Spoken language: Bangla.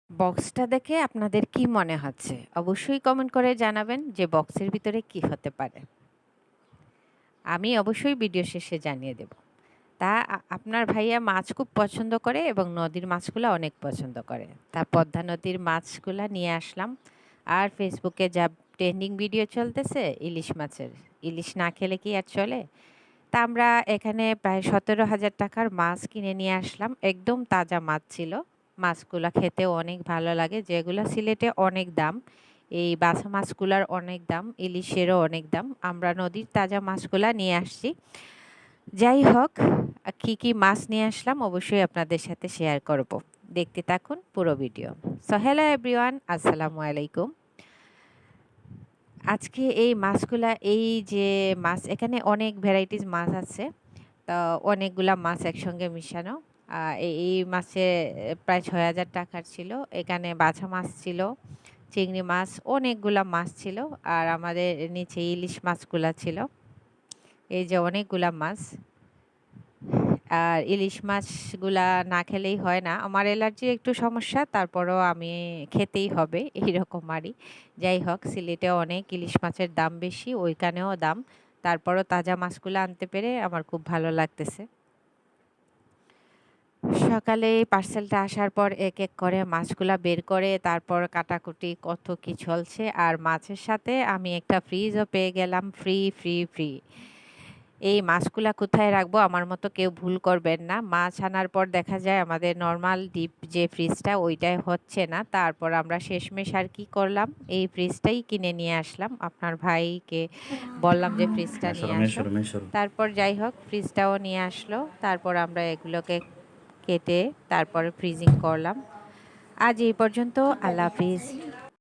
বক্সটা দেখে আপনাদের কি মনে হচ্ছে? অবশ্যই কমেন্ট করে জানাবেন যে বক্সের ভিতরে কি হতে পারে। আমি অবশ্যই ভিডিও শেষে জানিয়ে দেব। আপনার ভাইয়া মাছ খুব পছন্দ করে এবং নদীর মাছগুলা অনেক পছন্দ করে। তা পদ্মা নদীর মাছগুলা নিয়ে আসলাম। আর ফেসবুকে যা ট্রেন্ডিং ভিডিও চলতেছে ইলিশ মাছের। ইলিশ না খেলে কি আর চলে? তা আমরা এখানে প্রায় ১৭,০০০ টাকার মাছ কিনে নিয়ে আসলাম। একদম তাজা মাছ ছিল। মাছগুলা খেতেও অনেক ভালো লাগে। যেগুলা সিলেটে অনেক দাম। এই বাছা মাছগুলার অনেক দাম, ইলিশেরও অনেক দাম। আমরা নদীর তাজা মাছগুলা নিয়ে আসছি। যাই হোক, কি মাছ নিয়ে আসলাম অবশ্যই আপনাদের সাথে শেয়ার করব। দেখতে থাকুন পুরো ভিডিও। সো হ্যালো এভরিওয়ান, আসসালামু আলাইকুম। আজকে এই মাছগুলা এই যে মাছ এখানে অনেক ভ্যারাইটিস মাছ আছে। তো অনেকগুলা মাছ একসঙ্গে মিশানো। এই মাছে প্রায় ৬,০০০ টাকার ছিল। এখানে বাছা মাছ ছিল, চিংড়ি মাছ, অনেকগুলা মাছ ছিল। আর আমাদের নিচে ইলিশ মাছগুলা ছিল। এই যে অনেকগুলা মাছ। আর ইলিশ মাছগুলা না খেলেই হয় না। আমার অ্যালার্জির একটু সমস্যা, তারপরেও আমি খেতেই হবে এইরকম আরই। যাই হোক, সিলেটে অনেক ইলিশ মাছের দাম বেশি, ওইখানেও দাম। তারপরও তাজা মাছগুলো আনতে পেরে আমার খুব ভালো লাগতেছে। সকালে পার্সেলটা আসার পর এক করে মাছগুলা বের করে তারপর কাটাকুটি কত কি চলছে। আর মাছের সাথে আমি একটা ফ্রিজও পেয়ে গেলাম ফ্রি। এই মাছগুলা কোথায় রাখবো? আমার মতো কেউ ভুল করবেন না। মাছ আনার পর দেখা যায় আমাদের নরমাল ডিপ যে ফ্রিজটা ওইটাই হচ্ছে না। তারপর আমরা শেষমেশ আর কি করলাম? এই ফ্রিজটাই কিনে নিয়ে আসলাম। আপনার ভাইকে বললাম যে ফ্রিজটা নিয়ে আসো। তারপর যাই হোক ফ্রিজটাও নিয়ে আসলো। তারপর আমরা এগুলোকে কেটে তারপরে ফ্রিজিং করলাম। আজ এই পর্যন্ত। আল্লাহ হাফিজ।